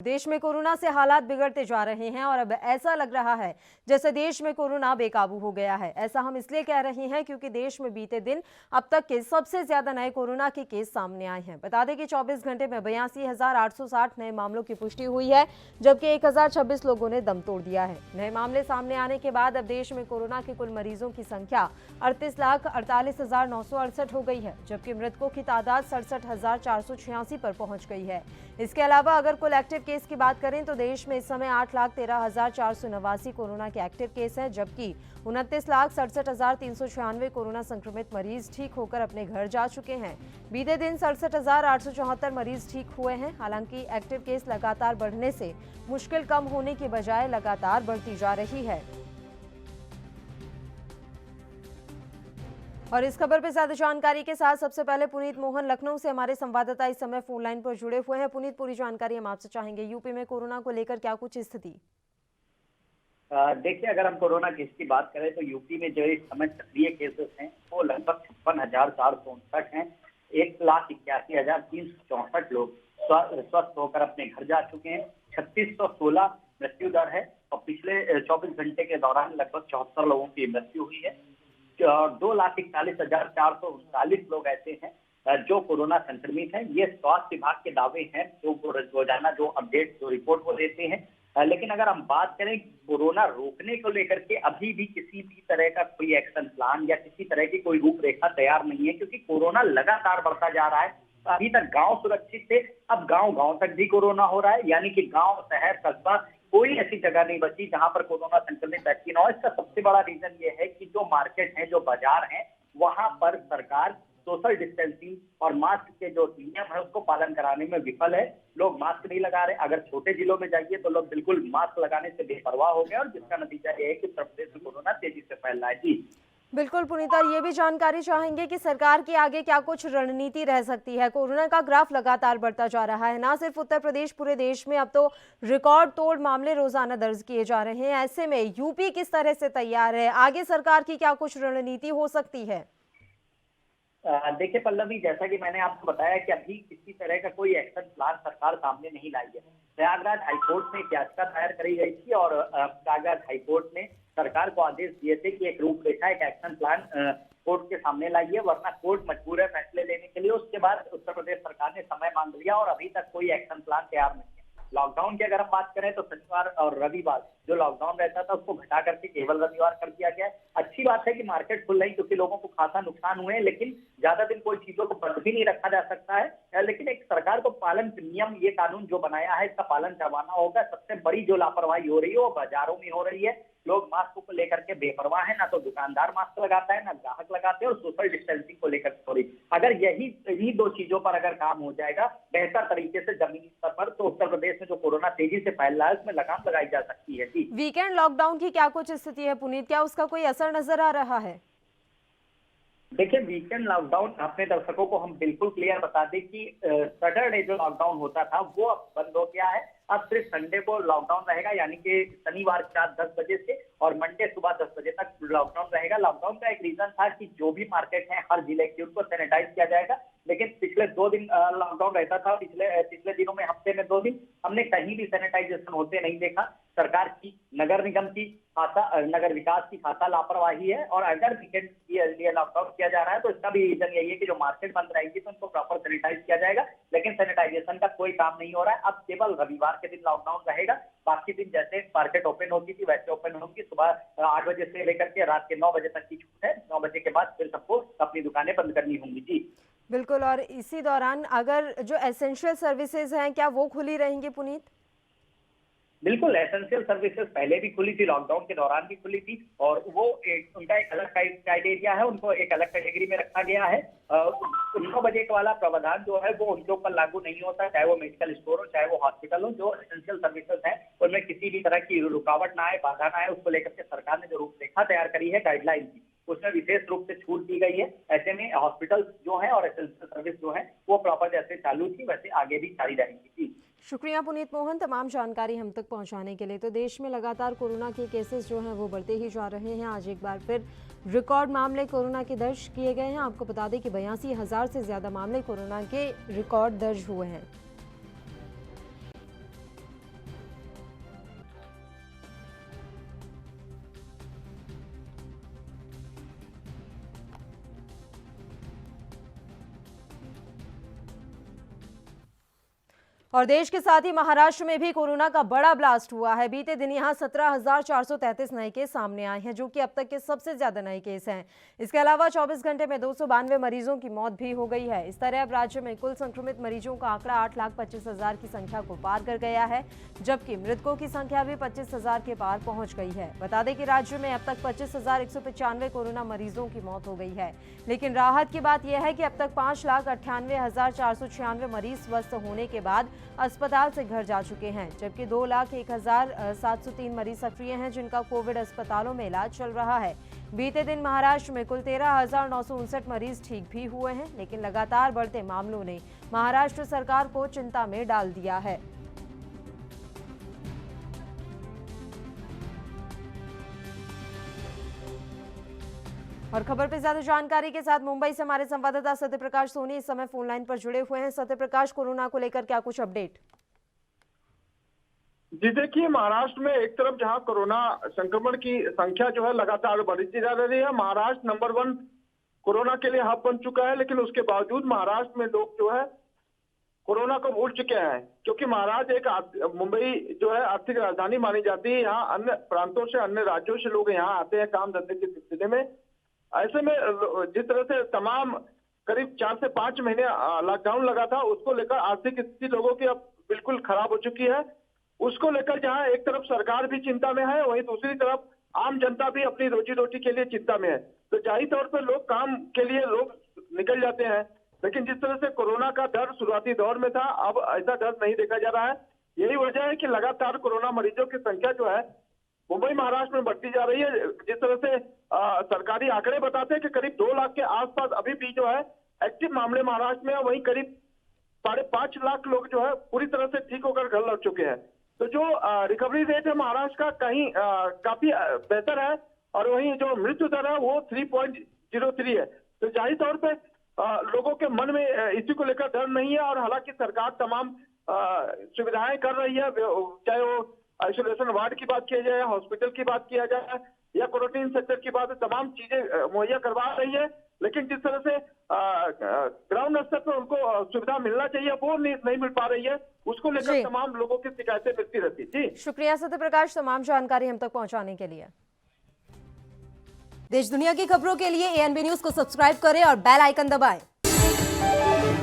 देश में कोरोना से हालात बिगड़ते जा रहे हैं और अब ऐसा लग रहा है जैसे देश में कोरोना बेकाबू हो गया है। ऐसा हम इसलिए कह रहे हैं क्योंकि देश में बीते दिन अब तक के सबसे ज्यादा नए कोरोना के केस सामने आए हैं। बता दें कि 24 घंटे में 82,860 नए मामलों की पुष्टि हुई है, जबकि 1,026 लोगों ने दम तोड़ दिया है। नए मामले सामने आने के बाद अब देश में कोरोना के कुल मरीजों की संख्या 38,48,968 हो गई है, जबकि मृतकों की तादाद 67,486 पर पहुंच गई है। इसके अलावा अगर कुल एक्टिव केस की बात करें तो देश में इस समय 8,13,489 कोरोना के एक्टिव केस हैं, जबकि 29,67,396 कोरोना संक्रमित मरीज ठीक होकर अपने घर जा चुके हैं। बीते दिन 67,874 मरीज ठीक हुए हैं। हालांकि एक्टिव केस लगातार बढ़ने से मुश्किल कम होने की बजाय लगातार बढ़ती जा रही है। और इस खबर पर ज्यादा जानकारी के साथ सबसे पहले पुनीत मोहन लखनऊ से हमारे संवाददाता इस समय फोन लाइन पर जुड़े हुए हैं। पुनीत, पूरी जानकारी हम आपसे चाहेंगे। यूपी में कोरोना को लेकर क्या कुछ स्थिति? देखिए, अगर हम कोरोना केस की बात करें तो यूपी में जो इस समय सक्रिय केसेस हैं वो लगभग 56,459 हैं। 1,81,364 लोग स्वस्थ होकर अपने घर जा चुके हैं। 3,616 मृत्यु दर है और पिछले 24 घंटे के दौरान लगभग 74 लोगों की मृत्यु हुई है। 2,41,439 लोग ऐसे हैं जो कोरोना संक्रमित हैं। ये स्वास्थ्य विभाग के दावे हैं जो रोजाना जो अपडेट जो रिपोर्ट वो देते हैं। लेकिन अगर हम बात करें कोरोना रोकने को लेकर के अभी भी किसी भी तरह का कोई एक्शन प्लान या किसी तरह की कोई रूपरेखा तैयार नहीं है, क्योंकि कोरोना लगातार बढ़ता जा रहा है। अभी तक गांव सुरक्षित थे, अब गांव तक भी कोरोना हो रहा है, यानी कि गांव, शहर, कस्बा कोई ऐसी जगह नहीं बची जहां पर कोरोना संक्रमित व्यक्ति न हो। इसका सबसे बड़ा रीजन ये है कि जो मार्केट है, जो बाजार है, वहां पर सरकार सोशल डिस्टेंसिंग और मास्क के जो नियम है उसको पालन कराने में विफल है। लोग मास्क नहीं लगा रहे। अगर छोटे जिलों में जाइए तो लोग बिल्कुल मास्क लगाने से बेपरवाह हो गए और जिसका नतीजा ये है कि उत्तर प्रदेश में कोरोना तेजी से फैल रहा है। जी बिल्कुल पुनीता, ये भी जानकारी चाहेंगे कि सरकार की आगे क्या कुछ रणनीति रह सकती है। कोरोना का ग्राफ लगातार बढ़ता जा रहा है, ना सिर्फ उत्तर प्रदेश, पूरे देश में अब तो रिकॉर्ड तोड़ मामले रोजाना दर्ज किए जा रहे हैं। ऐसे में यूपी किस तरह से तैयार है? आगे सरकार की क्या कुछ रणनीति हो सकती है? देखिए पल्लवी, जैसा कि मैंने आपको बताया कि अभी किसी तरह का कोई एक्शन प्लान सरकार सामने नहीं लाई है। प्रयागराज हाईकोर्ट में एक याचिका दायर करी गई थी और प्रयागराज हाईकोर्ट ने सरकार को आदेश दिए थे कि एक रूपरेखा, एक एक्शन प्लान कोर्ट के सामने लाइए, वरना कोर्ट मजबूर है फैसले लेने के लिए। उसके बाद उत्तर प्रदेश सरकार ने समय मांग लिया और अभी तक कोई एक्शन प्लान तैयार नहीं है। लॉकडाउन की अगर हम बात करें तो शनिवार और रविवार जो लॉकडाउन रहता था उसको घटा करके केवल रविवार कर दिया गया है। अच्छी बात है कि मार्केट खुल रही, क्योंकि लोगों को खासा नुकसान हुए, लेकिन ज्यादा दिन कोई चीजों को बंद भी नहीं रखा जा सकता है। लेकिन एक सरकार को पालन नियम, ये कानून जो बनाया है इसका पालन करवाना होगा। सबसे बड़ी जो लापरवाही हो रही है वो बाजारों में हो रही है। लोग मास्क को लेकर के बेपरवाह है, ना तो दुकानदार मास्क लगाता है, ना ग्राहक लगाते हैं, और सोशल डिस्टेंसिंग को लेकर सॉरी, अगर यही दो चीजों पर अगर काम हो जाएगा बेहतर तरीके से जमीनी स्तर पर, तो उत्तर प्रदेश में जो कोरोना तेजी से फैल रहा है उसमें लगाम लगाई जा सकती है। जी वीकेंड लॉकडाउन की क्या कुछ स्थिति है पुनीत? क्या उसका कोई असर नजर आ रहा है? देखिए, वीकेंड लॉकडाउन अपने दर्शकों को हम बिल्कुल क्लियर बता दें कि सैटरडे जो लॉकडाउन होता था वो अब बंद हो गया है। अब सिर्फ संडे को लॉकडाउन रहेगा, यानी कि शनिवार रात 10 बजे से और मंडे सुबह 10 बजे तक लॉकडाउन रहेगा। लॉकडाउन का एक रीजन था कि जो भी मार्केट है हर जिले की उनको सैनिटाइज किया जाएगा, लेकिन पिछले 2 दिन लॉकडाउन रहता था। पिछले दिनों में, हफ्ते में 2 दिन हमने कहीं भी सैनिटाइजेशन होते नहीं देखा। सरकार की, नगर निगम की नगर विकास की खासा लापरवाही है। और अगर वीकेंड लिए लॉकडाउन किया जा रहा है तो इसका भी रीजन यही है कि जो मार्केट बंद रहेगी तो उनको प्रॉपर सैनिटाइज किया जाएगा, लेकिन सैनिटाइजेशन का कोई काम नहीं हो रहा है। अब केवल रविवार के दिन लॉकडाउन रहेगा, बाकी दिन जैसे मार्केट ओपन होती थी वैसे ओपन होगी। सुबह 8 बजे से लेकर के रात के 9 बजे तक की छूट है। 9 बजे के बाद फिर सबको अपनी दुकानें बंद करनी होंगी। जी बिल्कुल, और इसी दौरान अगर जो एसेंशियल सर्विसेज हैं क्या वो खुली रहेंगी पुनीत? बिल्कुल, एसेंशियल सर्विसेज पहले भी खुली थी, लॉकडाउन के दौरान भी खुली थी, और वो उनका एक अलग क्राइटेरिया है, उनको एक अलग कैटेगरी में रखा गया है। 9 बजे वाला प्रावधान जो है वो उनके ऊपर लागू नहीं होता, चाहे वो मेडिकल स्टोर हो, चाहे वो हॉस्पिटल हो। जो एसेंशियल सर्विसेज है उनमें किसी भी तरह की रुकावट ना आए, बाधा ना आए, उसको लेकर के सरकार ने जो रूपरेखा तैयार करी है गाइडलाइन की, उसमें विशेष रूप से छूट दी गई है। ऐसे में हॉस्पिटल जो है और एसेंशियल सर्विस जो है वो प्रॉपर जैसे चालू थी वैसे आगे भी जारी रहेंगी। शुक्रिया पुनीत मोहन तमाम जानकारी हम तक पहुंचाने के लिए। तो देश में लगातार कोरोना के केसेस जो हैं वो बढ़ते ही जा रहे हैं। आज एक बार फिर रिकॉर्ड मामले कोरोना के दर्ज किए गए हैं। आपको बता दें कि 82,000 से ज्यादा मामले कोरोना के रिकॉर्ड दर्ज हुए हैं। और देश के साथ ही महाराष्ट्र में भी कोरोना का बड़ा ब्लास्ट हुआ है। बीते दिन यहां 17,433 नए केस सामने आए हैं, जो कि अब तक के सबसे ज्यादा नए केस हैं। इसके अलावा 24 घंटे में 292 मरीजों की मौत भी हो गई है। इस तरह अब राज्य में कुल संक्रमित मरीजों का आंकड़ा 8,25,000 की संख्या को पार कर गया है, जबकि मृतकों की संख्या भी 25,000 के पार पहुंच गई है। बता दें कि राज्य में अब तक 25,195 कोरोना मरीजों की मौत हो गई है। लेकिन राहत की बात यह है कि अब तक 5,98,496 मरीज स्वस्थ होने के बाद अस्पताल से घर जा चुके हैं, जबकि 2,01,703 मरीज सक्रिय हैं, जिनका कोविड अस्पतालों में इलाज चल रहा है। बीते दिन महाराष्ट्र में कुल 13,959 मरीज ठीक भी हुए हैं, लेकिन लगातार बढ़ते मामलों ने महाराष्ट्र सरकार को चिंता में डाल दिया है। और खबर पे ज्यादा जानकारी के साथ मुंबई से हमारे संवाददाता सत्यप्रकाश सोनी इस समय फोन लाइन पर जुड़े हुए हैं। सत्यप्रकाश, कोरोना को लेकर क्या कुछ अपडेट? जी देखिए, महाराष्ट्र में एक तरफ जहां कोरोना संक्रमण की संख्या जो है लगातार बढ़ती जा रही है, महाराष्ट्र नंबर 1 कोरोना के लिए हब बन चुका है, लेकिन उसके बावजूद महाराष्ट्र में लोग जो है कोरोना को भूल चुके हैं, क्योंकि महाराष्ट्र एक मुंबई जो है आर्थिक राजधानी मानी जाती है। यहाँ अन्य प्रांतों से, अन्य राज्यों से लोग यहाँ आते हैं काम धंधे के सिलसिले में। ऐसे में जिस तरह से तमाम करीब 4 से 5 महीने लॉकडाउन लगा था, उसको लेकर आर्थिक स्थिति लोगों की अब बिल्कुल खराब हो चुकी है। उसको लेकर जहां एक तरफ सरकार भी चिंता में है, वहीं दूसरी तरफ आम जनता भी अपनी रोजी रोटी के लिए चिंता में है। तो जाहिर तौर पर लोग काम के लिए लोग निकल जाते हैं, लेकिन जिस तरह से कोरोना का डर शुरुआती दौर में था, अब ऐसा डर नहीं देखा जा रहा है। यही वजह है कि लगातार कोरोना मरीजों की संख्या जो है मुंबई महाराष्ट्र में बढ़ती जा रही है। जिस तरह से सरकारी आंकड़े बताते हैं कि करीब 2 लाख के आसपास अभी भी जो है एक्टिव मामले महाराष्ट्र में है, वहीं करीब 5.5 लाख लोग जो है पूरी तरह से ठीक होकर घर लौट चुके हैं। तो जो रिकवरी रेट है महाराष्ट्र का कहीं काफी बेहतर है, और वहीं जो मृत्यु दर है वो 3.03 है। तो जाहिर तौर पे लोगों के मन में इसी को लेकर डर नहीं है। और हालांकि सरकार तमाम सुविधाएं कर रही है, चाहे वो आइसोलेशन वार्ड की बात किया जाए, हॉस्पिटल की बात किया जाए या क्वारंटीन सेक्टर की बात, तमाम चीजें मुहैया करवा रही है। लेकिन जिस तरह से ग्राउंड स्तर पर उनको सुविधा मिलना चाहिए, वो नहीं मिल पा रही है। उसको लेकर तमाम लोगों की शिकायतें मिलती रहती है। जी शुक्रिया सत्यप्रकाश, तमाम जानकारी हम तक पहुंचाने के लिए। देश दुनिया की खबरों के लिए ANB न्यूज को सब्सक्राइब करें और बेल आइकन दबाएं।